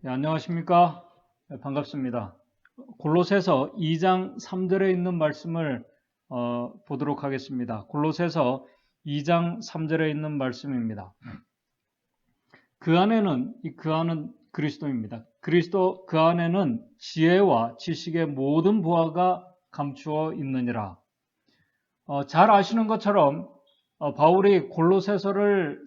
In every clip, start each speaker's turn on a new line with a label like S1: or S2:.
S1: 네, 안녕하십니까? 네, 반갑습니다. 골로새서 2장 3절에 있는 말씀을 보도록 하겠습니다. 골로새서 2장 3절에 있는 말씀입니다. 그 안은 그리스도입니다. 그리스도 그 안에는 지혜와 지식의 모든 보화가 감추어 있느니라. 잘 아시는 것처럼 바울이 골로새서를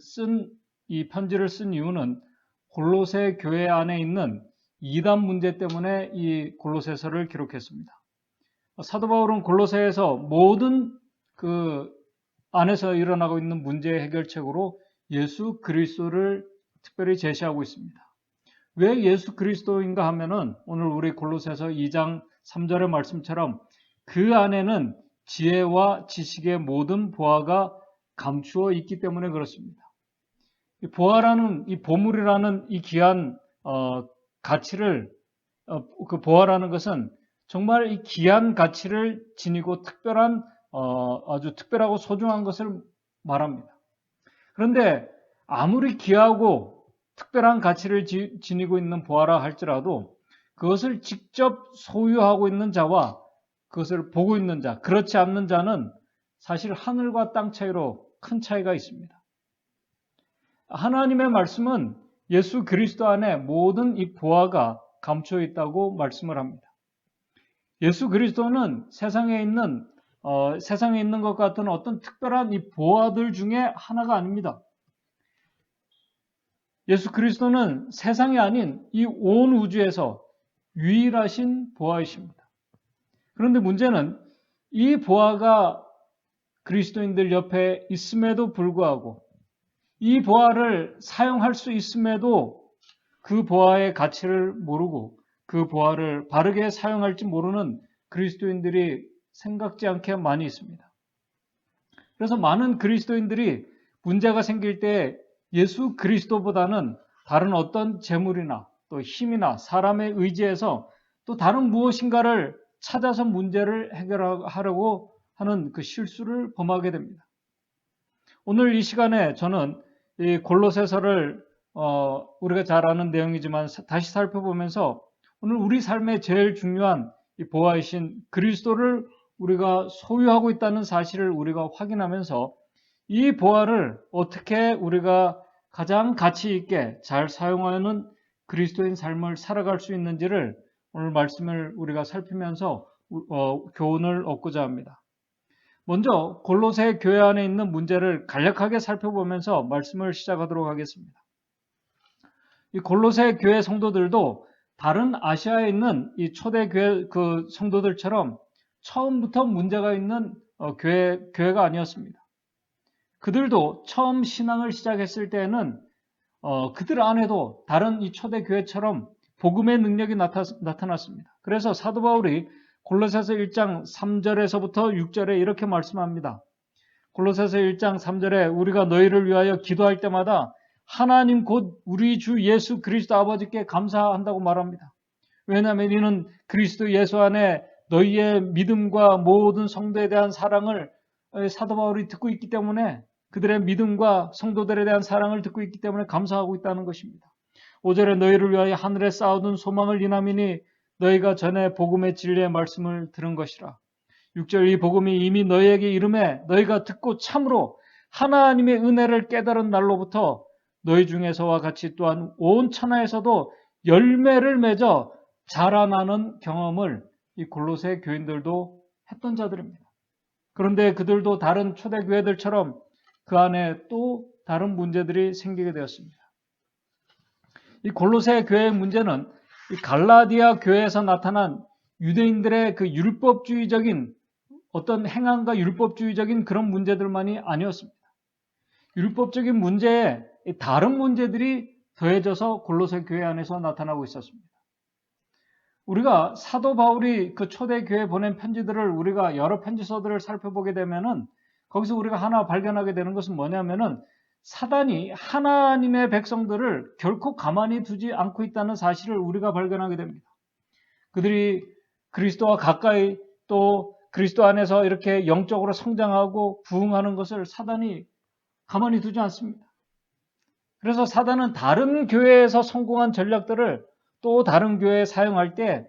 S1: 이 편지를 쓴 이유는 골로새 교회 안에 있는 이단 문제 때문에 이 골로새서를 기록했습니다. 사도 바울은 골로새에서 모든 그 안에서 일어나고 있는 문제의 해결책으로 예수 그리스도를 특별히 제시하고 있습니다. 왜 예수 그리스도인가 하면은 오늘 우리 골로새서 2장 3절의 말씀처럼 그 안에는 지혜와 지식의 모든 보화가 감추어 있기 때문에 그렇습니다. 이 보물이라는 이 귀한 가치를 그 보화라는 것은 정말 이 귀한 가치를 지니고 특별한 아주 특별하고 소중한 것을 말합니다. 그런데 아무리 귀하고 특별한 가치를 지니고 있는 보화라 할지라도 그것을 직접 소유하고 있는 자와 그것을 보고 있는 자, 그렇지 않는 자는 사실 하늘과 땅 차이로 큰 차이가 있습니다. 하나님의 말씀은 예수 그리스도 안에 모든 이 보화가 감춰 있다고 말씀을 합니다. 예수 그리스도는 세상에 있는 것 같은 어떤 특별한 이 보화들 중에 하나가 아닙니다. 예수 그리스도는 세상이 아닌 이 온 우주에서 유일하신 보화이십니다. 그런데 문제는 이 보화가 그리스도인들 옆에 있음에도 불구하고 이 보화를 사용할 수 있음에도 그 보화의 가치를 모르고 그 보화를 바르게 사용할지 모르는 그리스도인들이 생각지 않게 많이 있습니다. 그래서 많은 그리스도인들이 문제가 생길 때 예수 그리스도보다는 다른 어떤 재물이나 또 힘이나 사람의 의지에서 또 다른 무엇인가를 찾아서 문제를 해결하려고 하는 그 실수를 범하게 됩니다. 오늘 이 시간에 저는 이 골로새서를 우리가 잘 아는 내용이지만 다시 살펴보면서 오늘 우리 삶의 제일 중요한 이 보화이신 그리스도를 우리가 소유하고 있다는 사실을 우리가 확인하면서 이 보화를 어떻게 우리가 가장 가치 있게 잘 사용하는 그리스도인 삶을 살아갈 수 있는지를 오늘 말씀을 우리가 살피면서 교훈을 얻고자 합니다. 먼저 골로새 교회 안에 있는 문제를 간략하게 살펴보면서 말씀을 시작하도록 하겠습니다. 이 골로새 교회 성도들도 다른 아시아에 있는 이 초대 교회 그 성도들처럼 처음부터 문제가 있는 교회가 아니었습니다. 그들도 처음 신앙을 시작했을 때에는 그들 안에도 다른 이 초대 교회처럼 복음의 능력이 나타났습니다. 그래서 사도 바울이 골로새서 1장 3절에서부터 6절에 이렇게 말씀합니다. 골로새서 1장 3절에 우리가 너희를 위하여 기도할 때마다 하나님 곧 우리 주 예수 그리스도 아버지께 감사한다고 말합니다. 왜냐하면 이는 그리스도 예수 안에 너희의 믿음과 모든 성도에 대한 사랑을 사도 바울이 듣고 있기 때문에 그들의 믿음과 성도들에 대한 사랑을 듣고 있기 때문에 감사하고 있다는 것입니다. 5절에 너희를 위하여 하늘에 쌓아둔 소망을 인함이니 너희가 전에 복음의 진리의 말씀을 들은 것이라. 6절 이 복음이 이미 너희에게 이름에 너희가 듣고 참으로 하나님의 은혜를 깨달은 날로부터 너희 중에서와 같이 또한 온 천하에서도 열매를 맺어 자라나는 경험을 이 골로새 교인들도 했던 자들입니다. 그런데 그들도 다른 초대교회들처럼 그 안에 또 다른 문제들이 생기게 되었습니다. 이 골로새 교회의 문제는 이 갈라디아 교회에서 나타난 유대인들의 그 율법주의적인 어떤 행함과 율법주의적인 그런 문제들만이 아니었습니다. 율법적인 문제에 다른 문제들이 더해져서 골로새 교회 안에서 나타나고 있었습니다. 우리가 사도 바울이 그 초대교회에 보낸 편지들을 우리가 여러 편지서들을 살펴보게 되면은 거기서 우리가 하나 발견하게 되는 것은 뭐냐면은 사단이 하나님의 백성들을 결코 가만히 두지 않고 있다는 사실을 우리가 발견하게 됩니다. 그들이 그리스도와 가까이 또 그리스도 안에서 이렇게 영적으로 성장하고 부흥하는 것을 사단이 가만히 두지 않습니다. 그래서 사단은 다른 교회에서 성공한 전략들을 또 다른 교회에 사용할 때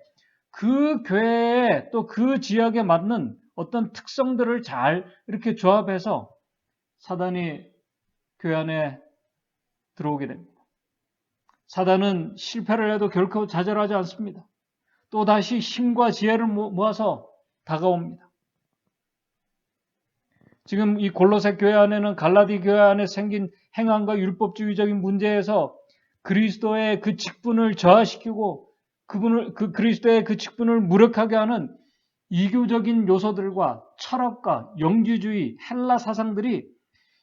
S1: 그 교회에 또 그 지역에 맞는 어떤 특성들을 잘 이렇게 조합해서 사단이 교회 안에 들어오게 됩니다. 사단은 실패를 해도 결코 좌절하지 않습니다. 또 다시 힘과 지혜를 모아서 다가옵니다. 지금 이 골로새 교회 안에는 갈라디 교회 안에 생긴 행함과 율법주의적인 문제에서 그리스도의 그 직분을 저하시키고 그리스도의 그 직분을 무력하게 하는 이교적인 요소들과 철학과 영지주의, 헬라 사상들이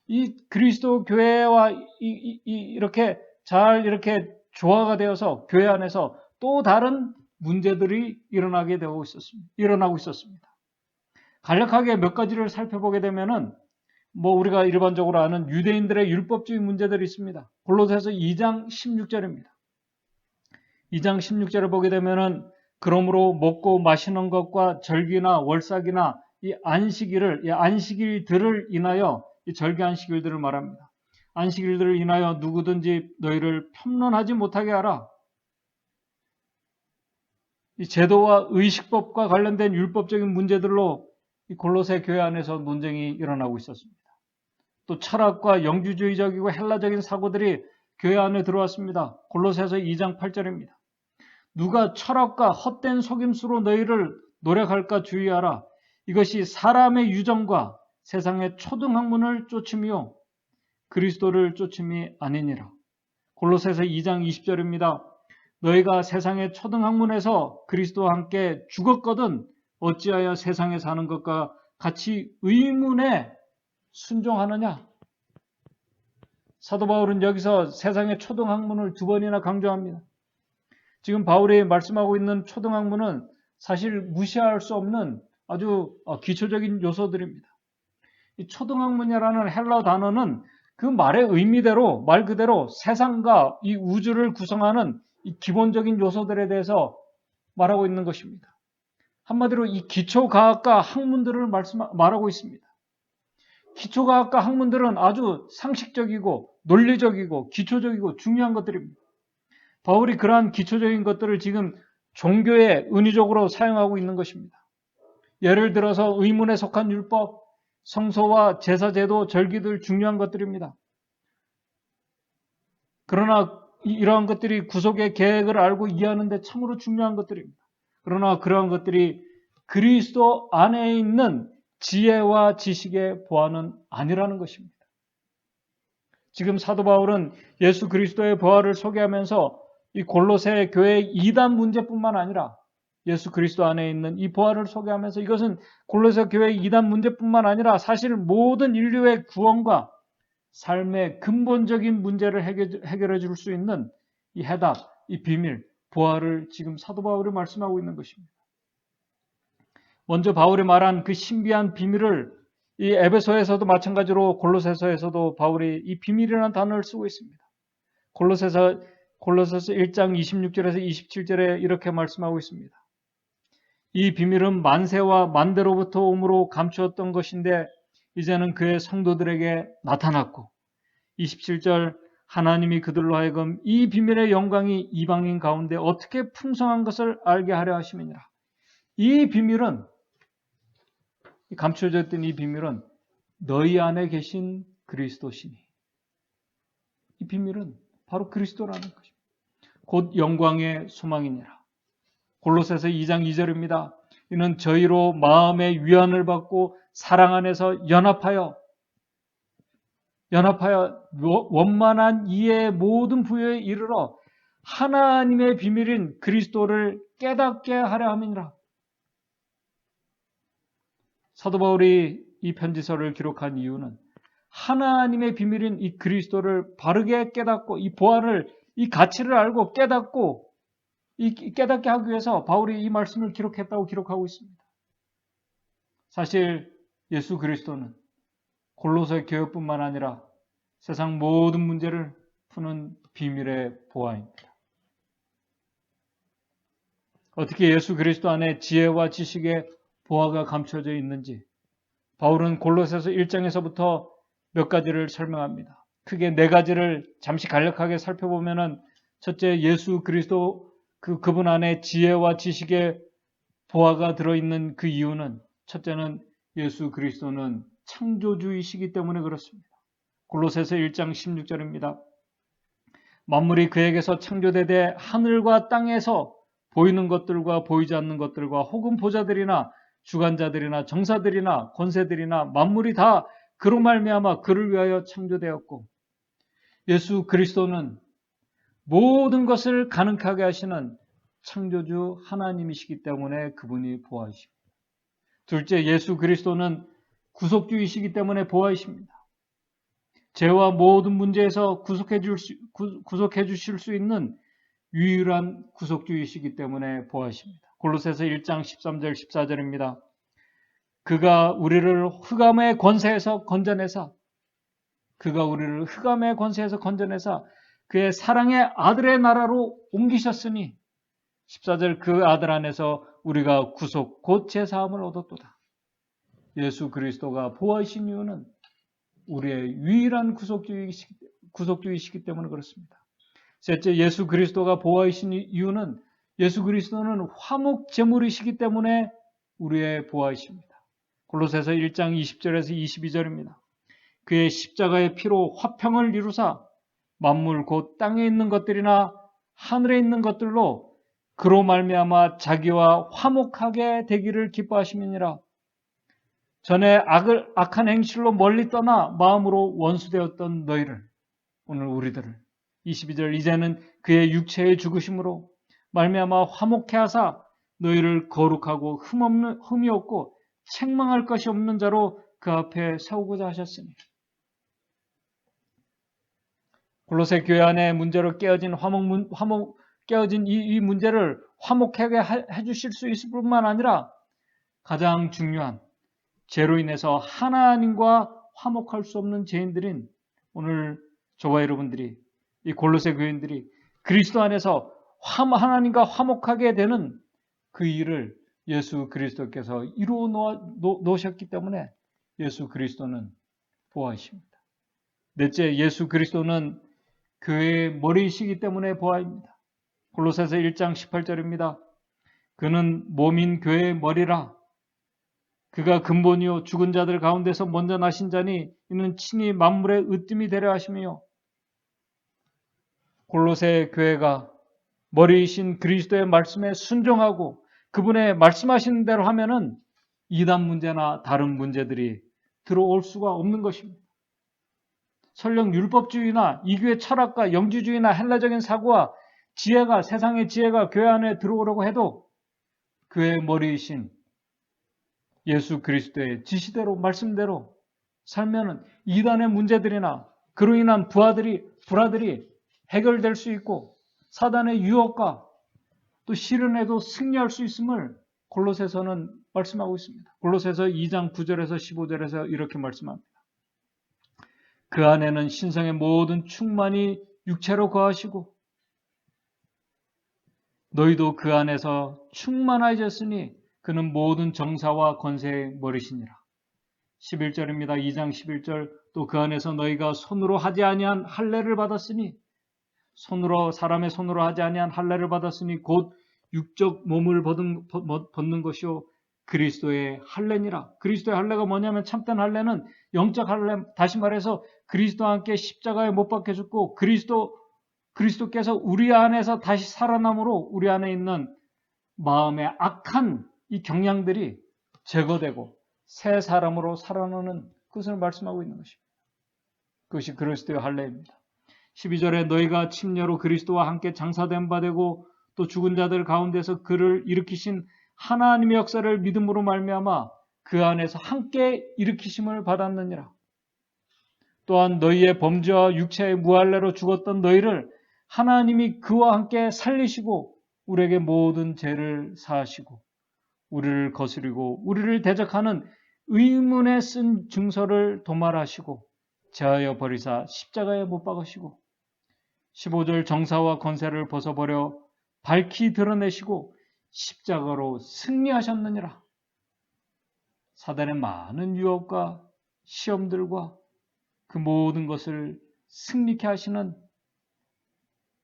S1: 이 그리스도 교회와 이렇게 잘 이렇게 조화가 되어서 교회 안에서 또 다른 문제들이 일어나고 있었습니다. 간략하게 몇 가지를 살펴보게 되면은 우리가 일반적으로 아는 유대인들의 율법주의 문제들이 있습니다. 골로새서 2장 16절입니다. 2장 16절을 보게 되면은 그러므로 먹고 마시는 것과 절기나 월삭이나 이 안식일들을 인하여 이 절기 안식일들을 말합니다. 안식일들을 인하여 누구든지 너희를 편론하지 못하게 하라. 이 제도와 의식법과 관련된 율법적인 문제들로 이 골로새 교회 안에서 논쟁이 일어나고 있었습니다. 또 철학과 영주주의적이고 헬라적인 사고들이 교회 안에 들어왔습니다. 골로새서 2장 8절입니다. 누가 철학과 헛된 속임수로 너희를 노력할까 주의하라. 이것이 사람의 유정과 세상의 초등학문을 쫓음이요 그리스도를 쫓음이 아니니라. 골로새서 2장 20절입니다. 너희가 세상의 초등학문에서 그리스도와 함께 죽었거든 어찌하여 세상에 사는 것과 같이 의문에 순종하느냐. 사도 바울은 여기서 세상의 초등학문을 두 번이나 강조합니다. 지금 바울이 말씀하고 있는 초등학문은 사실 무시할 수 없는 아주 기초적인 요소들입니다. 이 초등학문이라는 헬라어 단어는 그 말의 의미대로 말 그대로 세상과 이 우주를 구성하는 이 기본적인 요소들에 대해서 말하고 있는 것입니다. 한마디로 이 기초과학과 학문들을 말하고 있습니다. 기초과학과 학문들은 아주 상식적이고 논리적이고 기초적이고 중요한 것들입니다. 바울이 그러한 기초적인 것들을 지금 종교에 은유적으로 사용하고 있는 것입니다. 예를 들어서 의문에 속한 율법, 성소와 제사제도, 절기들 중요한 것들입니다. 그러나 이러한 것들이 구속의 계획을 알고 이해하는 데 참으로 중요한 것들입니다. 그러나 그러한 것들이 그리스도 안에 있는 지혜와 지식의 보화는 아니라는 것입니다. 지금 사도 바울은 예수 그리스도의 보화를 소개하면서 이 골로새 교회의 이단 문제뿐만 아니라 예수 그리스도 안에 있는 이 보화를 소개하면서 이것은 골로새 교회의 이단 문제뿐만 아니라 사실 모든 인류의 구원과 삶의 근본적인 문제를 해결해 줄 수 있는 이 해답, 이 비밀, 보화를 지금 사도 바울이 말씀하고 있는 것입니다. 먼저 바울이 말한 그 신비한 비밀을 이 에베소에서도 마찬가지로 골로새서에서도 바울이 이 비밀이라는 단어를 쓰고 있습니다. 골로새서 1장 26절에서 27절에 이렇게 말씀하고 있습니다. 이 비밀은 만세와 만대로부터 오므로 감추었던 것인데 이제는 그의 성도들에게 나타났고 27절 하나님이 그들로 하여금 이 비밀의 영광이 이방인 가운데 어떻게 풍성한 것을 알게 하려 하심이니라. 이 비밀은 감춰졌던 이 비밀은 너희 안에 계신 그리스도시니 이 비밀은 바로 그리스도라는 것입니다. 곧 영광의 소망이니라. 골로새서 2장 2절입니다. 이는 저희로 마음의 위안을 받고 사랑 안에서 연합하여 원만한 이해의 모든 부여에 이르러 하나님의 비밀인 그리스도를 깨닫게 하려 함이니라. 사도 바울이 이 편지서를 기록한 이유는 하나님의 비밀인 이 그리스도를 바르게 깨닫고 이 보화를 이 가치를 알고 깨닫고 깨닫게 하기 위해서 바울이 이 말씀을 기록했다고 기록하고 있습니다. 사실 예수 그리스도는 골로새 교회뿐만 아니라 세상 모든 문제를 푸는 비밀의 보화입니다. 어떻게 예수 그리스도 안에 지혜와 지식의 보화가 감춰져 있는지 바울은 골로새서 1장에서부터 몇 가지를 설명합니다. 크게 네 가지를 잠시 간략하게 살펴보면은 첫째, 예수 그리스도 그분 안에 지혜와 지식의 보화가 들어있는 그 이유는 첫째는 예수 그리스도는 창조주이시기 때문에 그렇습니다. 골로새서 1장 16절입니다. 만물이 그에게서 창조되되 하늘과 땅에서 보이는 것들과 보이지 않는 것들과 혹은 보좌들이나 주관자들이나 정사들이나 권세들이나 만물이 다 그로 말미암아 그를 위하여 창조되었고, 예수 그리스도는 모든 것을 가능하게 하시는 창조주 하나님이시기 때문에 그분이 보아이십니다. 둘째, 예수 그리스도는 구속주이시기 때문에 보아이십니다. 죄와 모든 문제에서 구속해 주실 수 있는 유일한 구속주이시기 때문에 보아이십니다. 골로새서 1장 13절 14절입니다. 그가 우리를 흑암의 권세에서 건져내사 그의 사랑의 아들의 나라로 옮기셨으니 14절 그 아들 안에서 우리가 구속 곧 제사함을 얻었도다. 예수 그리스도가 보아이신 이유는 우리의 유일한 구속주이시기 때문에 그렇습니다. 셋째, 예수 그리스도가 보아이신 이유는 예수 그리스도는 화목 제물이시기 때문에 우리의 보아이십니다. 골로새서 1장 20절에서 22절입니다. 그의 십자가의 피로 화평을 이루사 만물 곧 땅에 있는 것들이나 하늘에 있는 것들로 그로 말미암아 자기와 화목하게 되기를 기뻐하심이니라. 전에 악한 행실로 멀리 떠나 마음으로 원수되었던 너희를, 오늘 우리들을 22절 이제는 그의 육체의 죽으심으로 말미암아 화목케 하사 너희를 거룩하고 흠이 없고 책망할 것이 없는 자로 그 앞에 세우고자 하셨으니. 골로새 교회 안에 문제로 깨어진 깨어진 이 문제를 화목하게 해주실 수 있을 뿐만 아니라 가장 중요한 죄로 인해서 하나님과 화목할 수 없는 죄인들인 오늘 저와 여러분들이, 이 골로새 교인들이 그리스도 안에서 하나님과 화목하게 되는 그 일을 예수 그리스도께서 이루어 놓으셨기 때문에 예수 그리스도는 보아이십니다. 넷째, 예수 그리스도는 교회의 머리이시기 때문에 보아입니다. 골로새서 1장 18절입니다. 그는 몸인 교회의 머리라. 그가 근본이요 죽은 자들 가운데서 먼저 나신 자니 이는 친히 만물의 으뜸이 되려 하시며, 골로새 교회가 머리이신 그리스도의 말씀에 순종하고 그분의 말씀하시는 대로 하면은 이단 문제나 다른 문제들이 들어올 수가 없는 것입니다. 설령 율법주의나 이교의 철학과 영지주의나 헬라적인 사고와 지혜가, 세상의 지혜가 교회 안에 들어오려고 해도 교회의 머리이신 예수 그리스도의 지시대로, 말씀대로 살면은 이단의 문제들이나 그로 인한 불화들이 해결될 수 있고 사단의 유혹과 또 시련에도 승리할 수 있음을 골로새서는 말씀하고 있습니다. 골로새서 2장 9절에서 15절에서 이렇게 말씀합니다. 그 안에는 신성의 모든 충만이 육체로 거하시고 너희도 그 안에서 충만하셨으니 그는 모든 정사와 권세의 머리시니라. 11절입니다. 2장 11절 또 그 안에서 너희가 손으로 하지 아니한 할례를 받았으니 사람의 손으로 하지 아니한 할례를 받았으니 곧 육적 몸을 벗는 것이요 그리스도의 할례니라. 그리스도의 할례가 뭐냐면 참된 할례는 영적 할례, 다시 말해서 그리스도와 함께 십자가에 못 박혀 죽고 그리스도께서 우리 안에서 다시 살아남으로 우리 안에 있는 마음의 악한 이 경향들이 제거되고 새 사람으로 살아나는 것을 말씀하고 있는 것입니다. 그것이 그리스도의 할례입니다. 12절에 너희가 침례로 그리스도와 함께 장사된 바 되고 또 죽은 자들 가운데서 그를 일으키신 하나님의 역사를 믿음으로 말미암아 그 안에서 함께 일으키심을 받았느니라. 또한 너희의 범죄와 육체의 무할례로 죽었던 너희를 하나님이 그와 함께 살리시고 우리에게 모든 죄를 사하시고 우리를 거스리고 우리를 대적하는 의문에 쓴 증서를 도말하시고 제하여 버리사 십자가에 못 박으시고 15절 정사와 권세를 벗어버려 밝히 드러내시고 십자가로 승리하셨느니라. 사단의 많은 유혹과 시험들과 그 모든 것을 승리케 하시는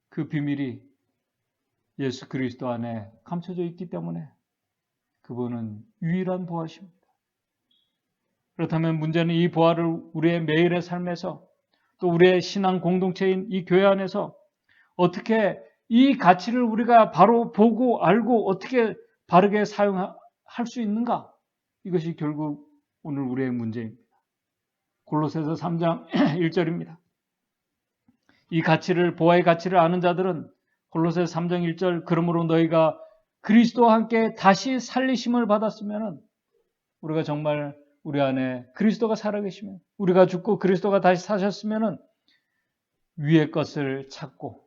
S1: 그 비밀이 예수 그리스도 안에 감춰져 있기 때문에 그분은 유일한 보화십니다. 그렇다면 문제는 이 보화를 우리의 매일의 삶에서 또 우리의 신앙 공동체인 이 교회 안에서 어떻게 이 가치를 우리가 바로 보고 알고 어떻게 바르게 사용할 수 있는가? 이것이 결국 오늘 우리의 문제입니다. 골로새서 3장 1절입니다. 이 가치를, 보화의 가치를 아는 자들은 골로새서 3장 1절, 그러므로 너희가 그리스도와 함께 다시 살리심을 받았으면 우리가 정말 우리 안에 그리스도가 살아계시면, 우리가 죽고 그리스도가 다시 사셨으면 위의 것을 찾고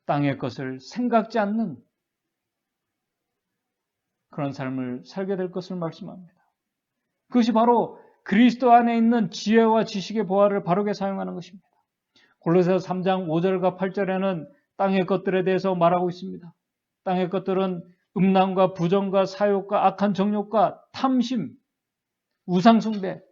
S1: 땅의 것을 생각지 않는 그런 삶을 살게 될 것을 말씀합니다. 그것이 바로 그리스도 안에 있는 지혜와 지식의 보화를 바르게 사용하는 것입니다. 골로새서 3장 5절과 8절에는 땅의 것들에 대해서 말하고 있습니다. 땅의 것들은 음란과 부정과 사욕과 악한 정욕과 탐심, 우상숭배,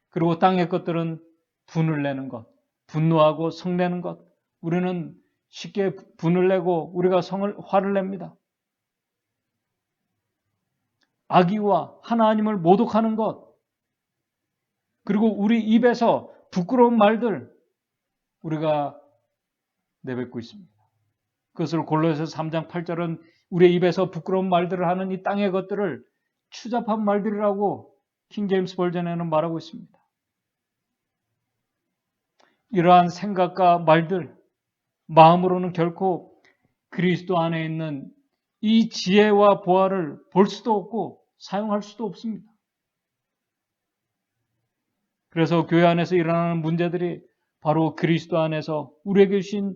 S1: 그리고 땅의 것들은 분을 내는 것, 분노하고 성내는 것. 우리는 쉽게 분을 내고 우리가 화를 냅니다. 악의와 하나님을 모독하는 것, 그리고 우리 입에서 부끄러운 말들 우리가 내뱉고 있습니다. 그것을 골로새서 3장 8절은 우리의 입에서 부끄러운 말들을 하는 이 땅의 것들을 추잡한 말들이라고 킹제임스 버전에는 말하고 있습니다. 이러한 생각과 말들, 마음으로는 결코 그리스도 안에 있는 이 지혜와 보화를 볼 수도 없고 사용할 수도 없습니다. 그래서 교회 안에서 일어나는 문제들이 바로 그리스도 안에서 우리에게 주신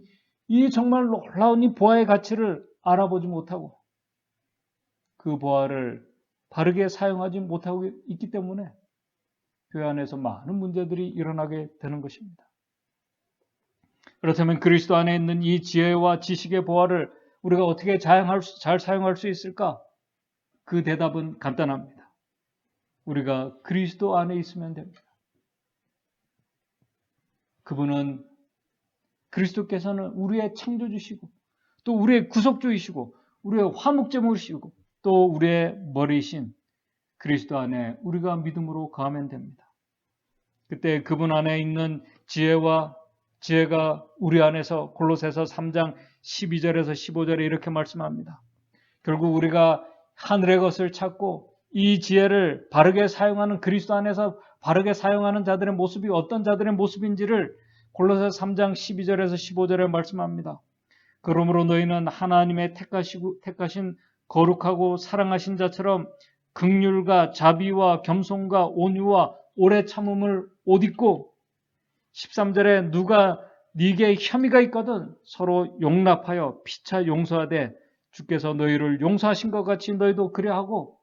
S1: 이 정말 놀라운 이 보화의 가치를 알아보지 못하고 그 보화를 바르게 사용하지 못하고 있기 때문에 교회 안에서 많은 문제들이 일어나게 되는 것입니다. 그렇다면 그리스도 안에 있는 이 지혜와 지식의 보화를 우리가 어떻게 잘 사용할 수 있을까? 그 대답은 간단합니다. 우리가 그리스도 안에 있으면 됩니다. 그분은 그리스도께서는 우리의 창조주시고 또 우리의 구속주이시고 우리의 화목제물이시고 또 우리의 머리이신 그리스도 안에 우리가 믿음으로 거하면 됩니다. 그때 그분 안에 있는 지혜가 우리 안에서 골로새서 3장 12절에서 15절에 이렇게 말씀합니다. 결국 우리가 하늘의 것을 찾고 이 지혜를 바르게 사용하는 그리스도 안에서 바르게 사용하는 자들의 모습이 어떤 자들의 모습인지를 골로새서 3장 12절에서 15절에 말씀합니다. 그러므로 너희는 하나님의 택하신 거룩하고 사랑하신 자처럼 긍휼과 자비와 겸손과 온유와 오래 참음을 옷 입고 13절에 누가 네게 혐의가 있거든 서로 용납하여 피차 용서하되 주께서 너희를 용서하신 것 같이 너희도 그래 하고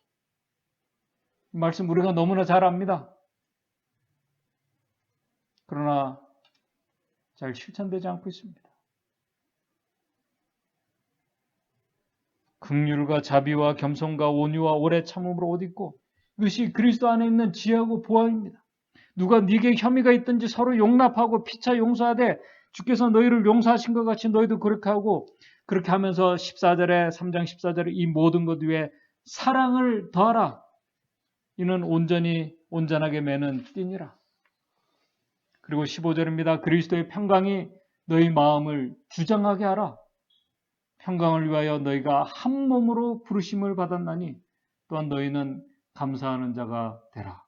S1: 이 말씀 우리가 너무나 잘 압니다. 그러나 잘 실천되지 않고 있습니다. 긍휼과 자비와 겸손과 온유와 오래 참음으로 옷 입고 이것이 그리스도 안에 있는 지혜하고 보화입니다. 누가 네게 혐의가 있든지 서로 용납하고 피차 용서하되 주께서 너희를 용서하신 것 같이 너희도 그렇게 하고 그렇게 하면서 14절에 3장 14절에 이 모든 것 위에 사랑을 더하라. 이는 온전하게 매는 띠니라. 그리고 15절입니다. 그리스도의 평강이 너희 마음을 주장하게 하라. 평강을 위하여 너희가 한 몸으로 부르심을 받았나니 또한 너희는 감사하는 자가 되라.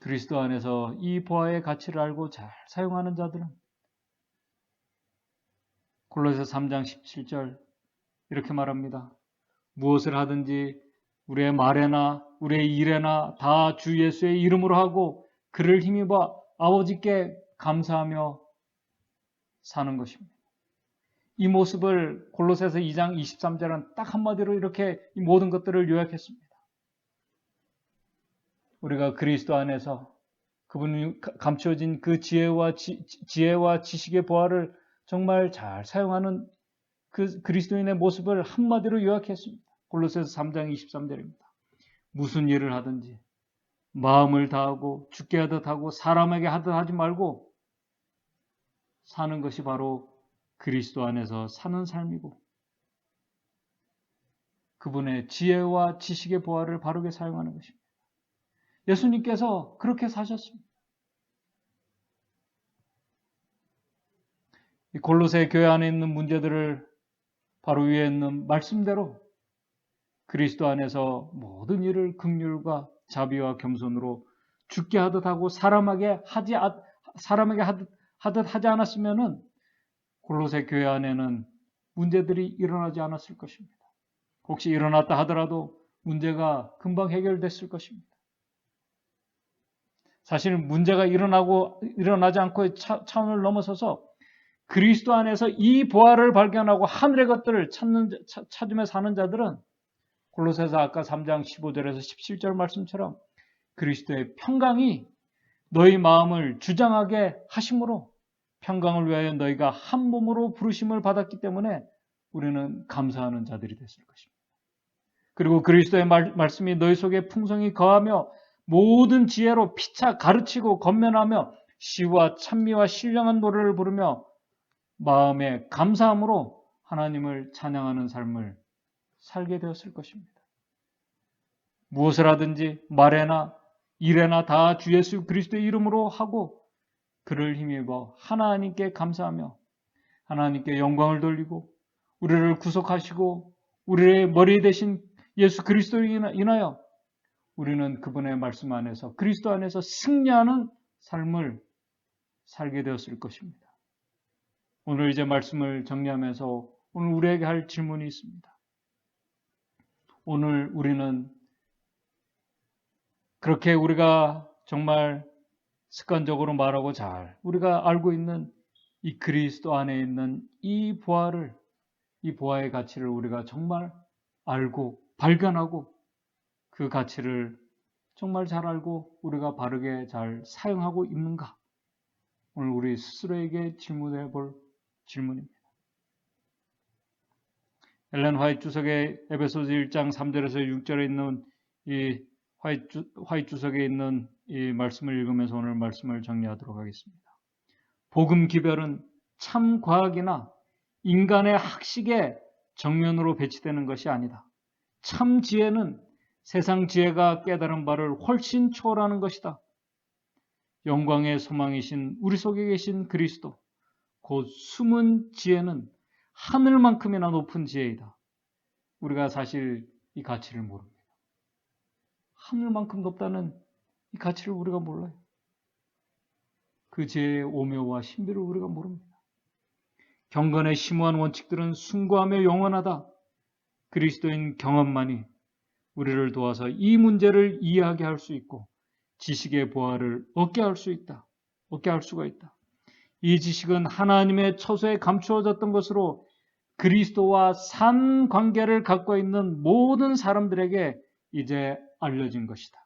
S1: 그리스도 안에서 이 보화의 가치를 알고 잘 사용하는 자들은 골로새서 3장 17절 이렇게 말합니다. 무엇을 하든지 우리의 말에나 우리의 일에나 다 주 예수의 이름으로 하고 그를 힘입어 아버지께 감사하며 사는 것입니다. 이 모습을 골로새서 2장 23절은 딱 한마디로 이렇게 이 모든 것들을 요약했습니다. 우리가 그리스도 안에서 그분이 감춰진 그 지혜와 지식의 보화를 정말 잘 사용하는 그 그리스도인의 모습을 한마디로 요약했습니다. 골로새서 3장 23절입니다. 무슨 일을 하든지 마음을 다하고 주께 하듯 하고 사람에게 하듯 하지 말고 사는 것이 바로 그리스도 안에서 사는 삶이고 그분의 지혜와 지식의 보화를 바르게 사용하는 것입니다. 예수님께서 그렇게 사셨습니다. 이 골로새 교회 안에 있는 문제들을 바로 위에 있는 말씀대로 그리스도 안에서 모든 일을 긍휼과 자비와 겸손으로 죽게 하듯 하고 사람에게 하듯 하지 않았으면은 골로새 교회 안에는 문제들이 일어나지 않았을 것입니다. 혹시 일어났다 하더라도 문제가 금방 해결됐을 것입니다. 사실 문제가 일어나지 않고 차원을 넘어서서 그리스도 안에서 이 보화를 발견하고 하늘의 것들을 찾으며 사는 자들은 골로새서 아까 3장 15절에서 17절 말씀처럼 그리스도의 평강이 너희 마음을 주장하게 하심으로 평강을 위하여 너희가 한 몸으로 부르심을 받았기 때문에 우리는 감사하는 자들이 됐을 것입니다. 그리고 그리스도의 말씀이 너희 속에 풍성히 거하며 모든 지혜로 피차 가르치고 권면하며 시와 찬미와 신령한 노래를 부르며 마음의 감사함으로 하나님을 찬양하는 삶을 살게 되었을 것입니다. 무엇을 하든지 말에나 일에나 다 주 예수 그리스도의 이름으로 하고 그를 힘입어 하나님께 감사하며 하나님께 영광을 돌리고 우리를 구속하시고 우리의 머리 대신 예수 그리스도로 인하여 우리는 그분의 말씀 안에서 그리스도 안에서 승리하는 삶을 살게 되었을 것입니다. 오늘 이제 말씀을 정리하면서 오늘 우리에게 할 질문이 있습니다. 오늘 우리는 그렇게 우리가 정말 습관적으로 말하고 잘 우리가 알고 있는 이 그리스도 안에 있는 이 보화의 가치를 우리가 정말 알고 발견하고 그 가치를 정말 잘 알고 우리가 바르게 잘 사용하고 있는가? 오늘 우리 스스로에게 질문해 볼 질문입니다. 엘렌 화이트 주석의 에베소서 1장 3절에서 6절에 있는 이 화이트 주석에 있는 이 말씀을 읽으면서 오늘 말씀을 정리하도록 하겠습니다. 복음 기별은 참 과학이나 인간의 학식의 정면으로 배치되는 것이 아니다. 참 지혜는 세상 지혜가 깨달은 바를 훨씬 초월하는 것이다. 영광의 소망이신 우리 속에 계신 그리스도, 곧 숨은 지혜는 하늘만큼이나 높은 지혜이다. 우리가 사실 이 가치를 모릅니다. 하늘만큼 높다는 이 가치를 우리가 몰라요. 그 지혜의 오묘와 신비를 우리가 모릅니다. 경건의 심오한 원칙들은 숭고하며 영원하다. 그리스도인 경험만이 우리를 도와서 이 문제를 이해하게 할 수 있고 지식의 보화를 얻게 할 수가 있다. 이 지식은 하나님의 처소에 감추어졌던 것으로 그리스도와 산 관계를 갖고 있는 모든 사람들에게 이제 알려진 것이다.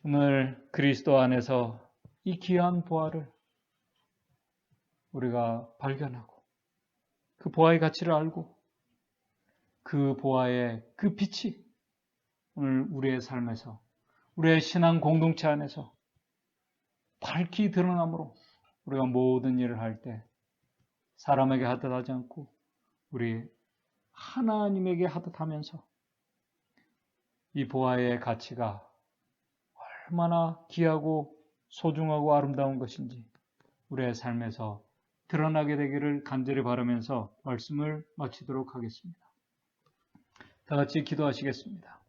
S1: 오늘 그리스도 안에서 이 귀한 보화를 우리가 발견하고 그 보화의 가치를 알고 그 보화의 그 빛이 오늘 우리의 삶에서 우리의 신앙 공동체 안에서 밝히 드러남으로 우리가 모든 일을 할 때 사람에게 하듯 하지 않고 우리 하나님에게 하듯 하면서 이 보화의 가치가 얼마나 귀하고 소중하고 아름다운 것인지 우리의 삶에서 드러나게 되기를 간절히 바라면서 말씀을 마치도록 하겠습니다. 다 같이 기도하시겠습니다.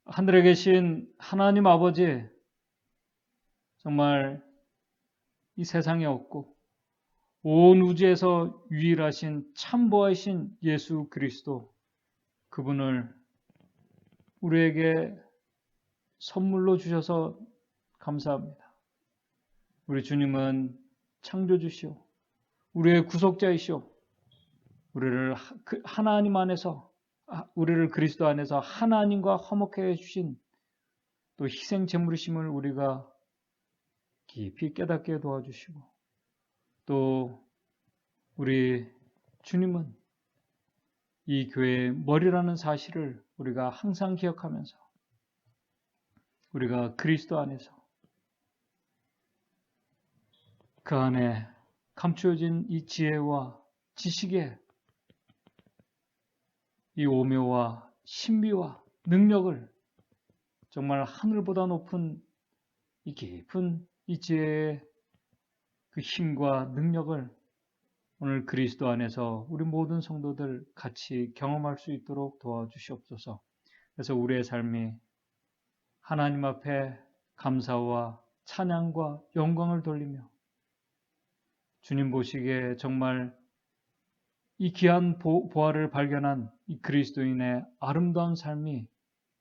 S1: 하늘에 계신 하나님 아버지, 정말 이 세상에 없고 온 우주에서 유일하신 참보하신 예수 그리스도, 그분을 우리에게 선물로 주셔서 감사합니다. 우리 주님은 창조주시오, 우리의 구속자이시오, 우리를 하나님 안에서, 우리를 그리스도 안에서 하나님과 화목해 해주신 또 희생 제물이심을 우리가 깊이 깨닫게 도와주시고, 또 우리 주님은 이 교회의 머리라는 사실을 우리가 항상 기억하면서 우리가 그리스도 안에서 그 안에 감추어진 이 지혜와 지식의 이 오묘와 신비와 능력을 정말 하늘보다 높은 이 깊은 이 지혜의 그 힘과 능력을 오늘 그리스도 안에서 우리 모든 성도들 같이 경험할 수 있도록 도와주시옵소서. 그래서 우리의 삶이 하나님 앞에 감사와 찬양과 영광을 돌리며 주님 보시기에 정말 이 귀한 보화를 발견한 이 그리스도인의 아름다운 삶이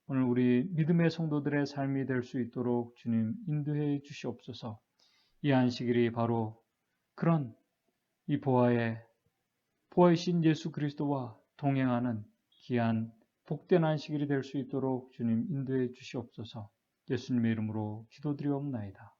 S1: 오늘 우리 믿음의 성도들의 삶이 될 수 있도록 주님 인도해 주시옵소서. 이 안식일이 바로 그런 이 보화이신 예수 그리스도와 동행하는 귀한 복된 안식일이 될 수 있도록 주님 인도해 주시옵소서. 예수님의 이름으로 기도드리옵나이다.